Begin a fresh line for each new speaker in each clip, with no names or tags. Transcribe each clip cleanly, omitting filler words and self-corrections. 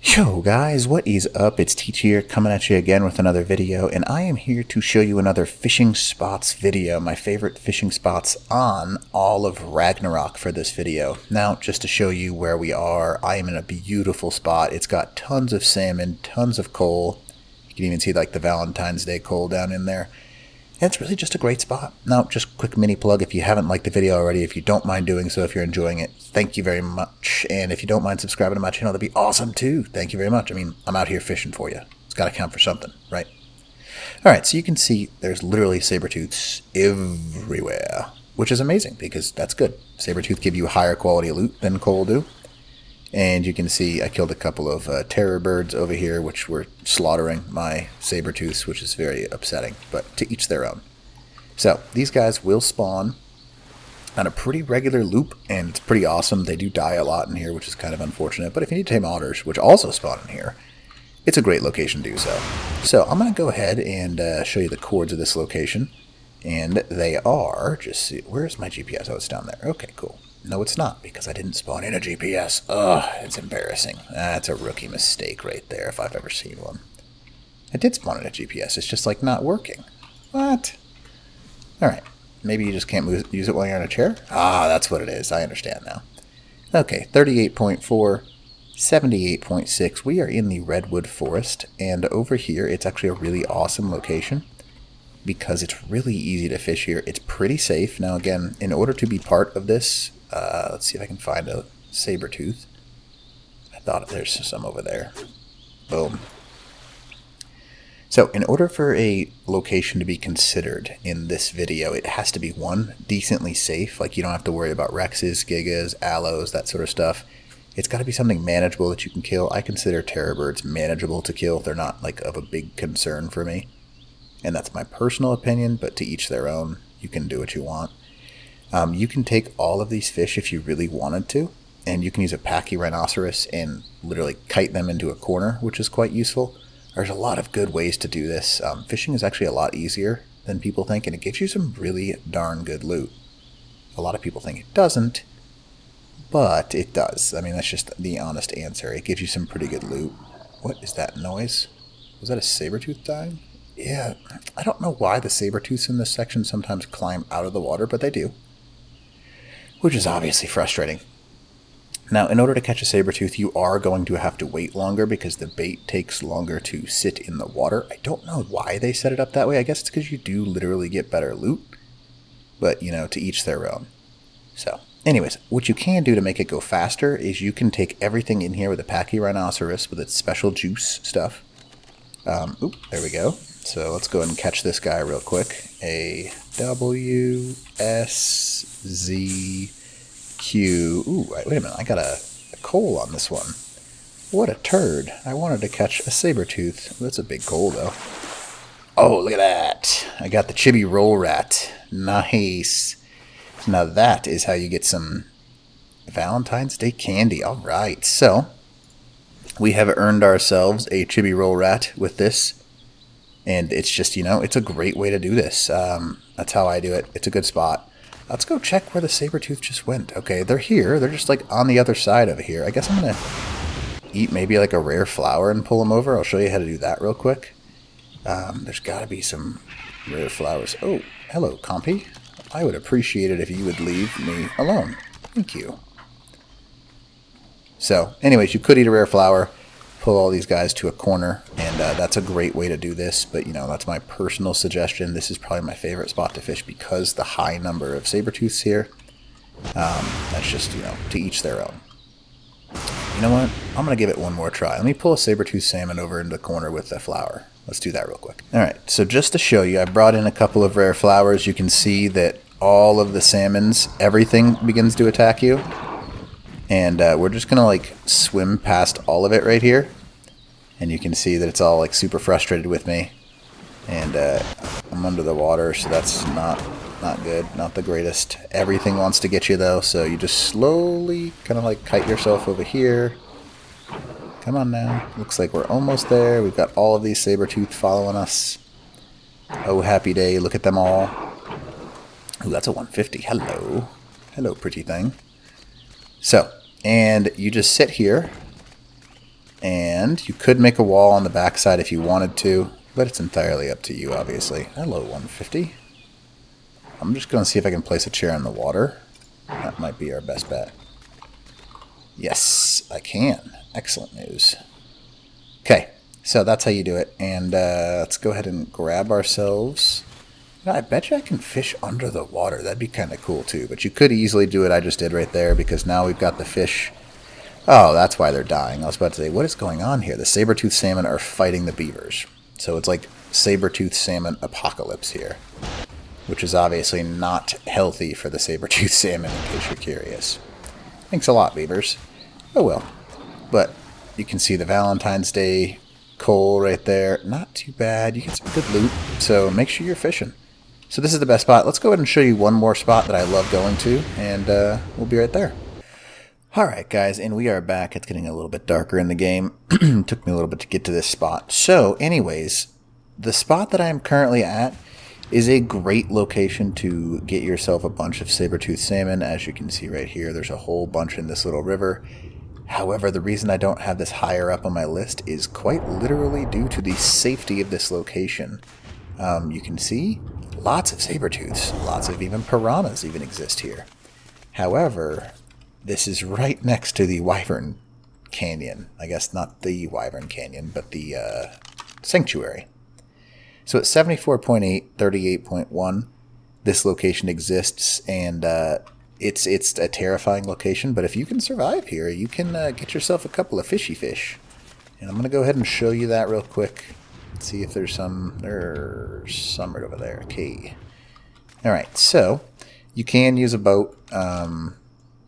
Yo guys, what is up? It's Teach here, coming at you again with another video, and I am here to show you another fishing spots video, my favorite fishing spots on all of Ragnarok for this video. Now, just to show you where we are, I am in a beautiful spot. It's got tons of salmon, tons of coal. You can even see like the Valentine's Day coal down in there. And it's really just a great spot. Now, just quick mini plug, if you haven't liked the video already, if you don't mind doing so, if you're enjoying it, thank you very much. And if you don't mind subscribing to my channel, that'd be awesome too. Thank you very much. I mean, I'm out here fishing for you. It's got to count for something, right? All right, so you can see there's literally sabertooths everywhere, which is amazing because that's good. Sabertooth give you higher quality loot than coal do. And you can see I killed a couple of terror birds over here, which were slaughtering my sabertooths, which is very upsetting, but to each their own. So these guys will spawn on a pretty regular loop, and it's pretty awesome. They do die a lot in here, which is kind of unfortunate, but if you need to tame otters, which also spawn in here, it's a great location to do so. So I'm going to go ahead and show you the coords of this location, and they are, just see, where's my GPS? Oh, it's down there. Okay, cool. No, it's not, because I didn't spawn in a GPS. Ugh, it's embarrassing. That's a rookie mistake right there, if I've ever seen one. I did spawn in a GPS. It's just, like, not working. What? Alright. Maybe you just can't use it while you're in a chair? Ah, that's what it is. I understand now. Okay, 38.4, 78.6. We are in the Redwood Forest, and over here, it's actually a really awesome location because it's really easy to fish here. It's pretty safe. Now, again, in order to be part of this, let's see if I can find a sabertooth. I thought there's some over there. Boom. So in order for a location to be considered in this video, it has to be, one, decently safe. Like you don't have to worry about Rexes, Gigas, Aloes, that sort of stuff. It's got to be something manageable that you can kill. I consider terror birds manageable to kill. They're not like of a big concern for me. And that's my personal opinion, but to each their own. You can do what you want. You can take all of these fish if you really wanted to, and you can use a pachyhinoceros and literally kite them into a corner, which is quite useful. There's a lot of good ways to do this. Fishing is actually a lot easier than people think, and it gives you some really darn good loot. A lot of people think it doesn't, but it does. I mean, that's just the honest answer. It gives you some pretty good loot. What is that noise? Was that a sabertooth dying? Yeah, I don't know why the sabertooths in this section sometimes climb out of the water, but they do, which is obviously frustrating. Now, in order to catch a sabertooth, you are going to have to wait longer because the bait takes longer to sit in the water. I don't know why they set it up that way. I guess it's because you do literally get better loot, but, you know, to each their own. So, anyways, what you can do to make it go faster is you can take everything in here with a pachyhinoceros with its special juice stuff. Oop, there we go. So let's go ahead and catch this guy real quick. A W S Z Q. Ooh, wait a minute. I got a coal on this one. What a turd. I wanted to catch a sabertooth. That's a big coal, though. Oh, look at that. I got the chibi roll rat. Nice. Now that is how you get some Valentine's Day candy. All right. So we have earned ourselves a chibi roll rat with this. And it's just, you know, it's a great way to do this. That's how I do it. It's a good spot. Let's go check where the sabertooth just went. Okay, they're here. They're just like on the other side of here. I guess I'm going to eat maybe like a rare flower and pull them over. I'll show you how to do that real quick. There's got to be some rare flowers. Oh, hello, compy. I would appreciate it if you would leave me alone. Thank you. So, anyways, you could eat a rare flower. Pull all these guys to a corner, and that's a great way to do this, but you know, that's my personal suggestion. This is probably my favorite spot to fish because the high number of sabertooths here. That's just, you know, to each their own. You know what? I'm going to give it one more try. Let me pull a sabertooth salmon over into the corner with the flower. Let's do that real quick. Alright, so just to show you, I brought in a couple of rare flowers. You can see that all of the salmons, everything begins to attack you. And we're just going to like swim past all of it right here. And you can see that it's all like super frustrated with me. And I'm under the water, so that's not good. Not the greatest. Everything wants to get you though, so you just slowly kind of like kite yourself over here. Come on now. Looks like we're almost there. We've got all of these sabertooth following us. Oh, happy day. Look at them all. Ooh, that's a 150. Hello. Hello, pretty thing. So, and you just sit here, and you could make a wall on the backside if you wanted to, but it's entirely up to you, obviously. Hello, 150. I'm just going to see if I can place a chair in the water. That might be our best bet. Yes, I can. Excellent news. Okay, so that's how you do it. And let's go ahead and grab ourselves. I bet you I can fish under the water. That'd be kind of cool too. But you could easily do what I just did right there, because now we've got the fish. Oh, that's why they're dying. I was about to say, what is going on here? The saber-tooth salmon are fighting the beavers. So it's like saber-tooth salmon apocalypse here, which is obviously not healthy for the saber-tooth salmon, in case you're curious. Thanks a lot, beavers. Oh well. But you can see the Valentine's Day coal right there. Not too bad. You get some good loot, so make sure you're fishing. So this is the best spot. Let's go ahead and show you one more spot that I love going to, and we'll be right there. Alright guys, and we are back. It's getting a little bit darker in the game. Took me a little bit to get to this spot. So anyways, the spot that I am currently at is a great location to get yourself a bunch of saber-tooth salmon. As you can see right here, there's a whole bunch in this little river. However, the reason I don't have this higher up on my list is quite literally due to the safety of this location. You can see lots of saber-tooths, lots of even piranhas even exist here. However, this is right next to the Wyvern Canyon. I guess not the Wyvern Canyon, but the sanctuary. So at 74.8, 38.1, this location exists, and it's a terrifying location. But if you can survive here, you can get yourself a couple of fishy fish. And I'm going to go ahead and show you that real quick. Let's see if there's some. There's some right over there. Okay. All right. So you can use a boat. I'm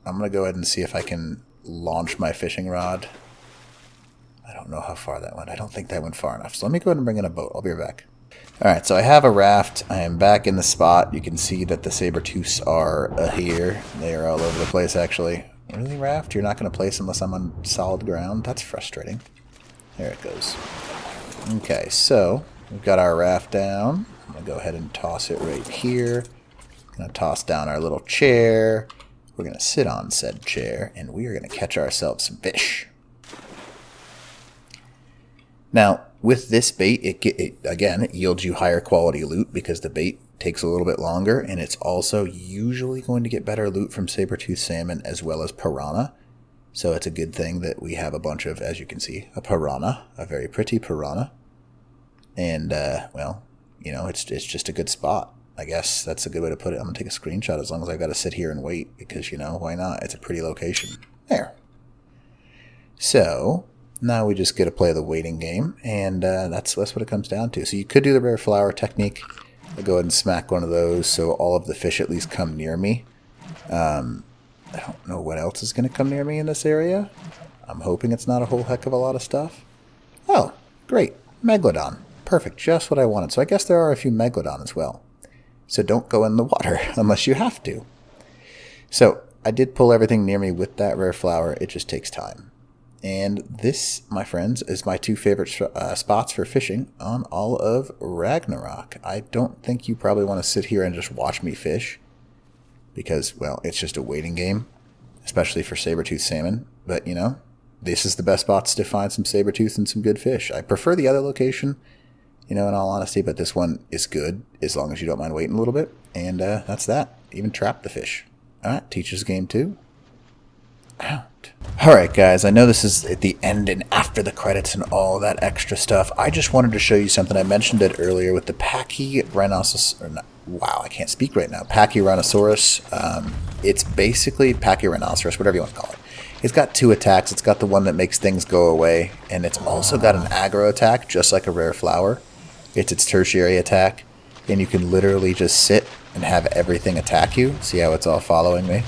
going to go ahead and see if I can launch my fishing rod. I don't know how far that went. I don't think that went far enough. So let me go ahead and bring in a boat. I'll be right back. Alright, so I have a raft. I am back in the spot. You can see that the saber-tooths are here. They are all over the place, actually. Really, raft? You're not going to place unless I'm on solid ground? That's frustrating. There it goes. Okay, so we've got our raft down. I'm going to go ahead and toss it right here. I'm going to toss down our little chair. We're going to sit on said chair, and we are going to catch ourselves some fish. Now, with this bait, it yields you higher quality loot because the bait takes a little bit longer, and it's also usually going to get better loot from saber-tooth salmon as well as piranha. So it's a good thing that we have a bunch of, as you can see, a piranha, a very pretty piranha. And, well, you know, it's just a good spot. I guess that's a good way to put it. I'm going to take a screenshot as long as I've got to sit here and wait because, you know, why not? It's a pretty location. There. So now we just get to play the waiting game, and that's what it comes down to. So you could do the rare flower technique. I'll go ahead and smack one of those so all of the fish at least come near me. I don't know what else is going to come near me in this area. I'm hoping it's not a whole heck of a lot of stuff. Oh, great. Megalodon. Perfect. Just what I wanted. So I guess there are a few megalodon as well. So don't go in the water unless you have to. So I did pull everything near me with that rare flower. It just takes time. And this, my friends, is my two favorite spots for fishing on all of Ragnarok. I don't think you probably want to sit here and just watch me fish because, well, it's just a waiting game, especially for saber-tooth salmon. But, you know, this is the best spots to find some saber-tooth and some good fish. I prefer the other location, you know, in all honesty, but this one is good as long as you don't mind waiting a little bit. And that's that. Even trap the fish. All right, teacher's game 2. Out. Alright guys, I know this is at the end and after the credits and all that extra stuff. I just wanted to show you something. I mentioned it earlier with the Pachyrhinoceros. Wow, I can't speak right now. Pachyrhinoceros. It's basically Pachyrhinoceros, whatever you want to call it. It's got 2 attacks. It's got the one that makes things go away, and it's also got an aggro attack, just like a rare flower. It's its tertiary attack, and you can literally just sit and have everything attack you. See how it's all following me?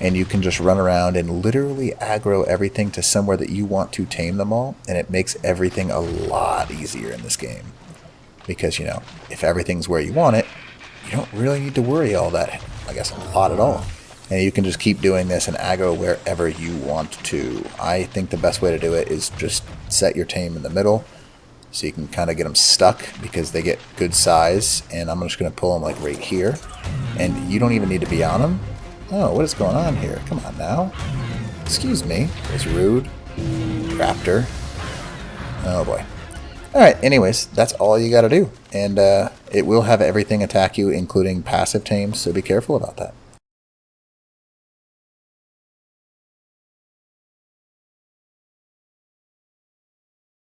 And you can just run around and literally aggro everything to somewhere that you want to tame them all. And it makes everything a lot easier in this game. Because, you know, if everything's where you want it, you don't really need to worry all that, I guess, a lot at all. And you can just keep doing this and aggro wherever you want to. I think the best way to do it is just set your tame in the middle. So you can kind of get them stuck because they get good size. And I'm just going to pull them like right here. And you don't even need to be on them. Oh, what is going on here? Come on now. Excuse me. It's rude. Raptor. Oh boy. Alright, anyways, that's all you gotta do. And it will have everything attack you, including passive tames, so be careful about that.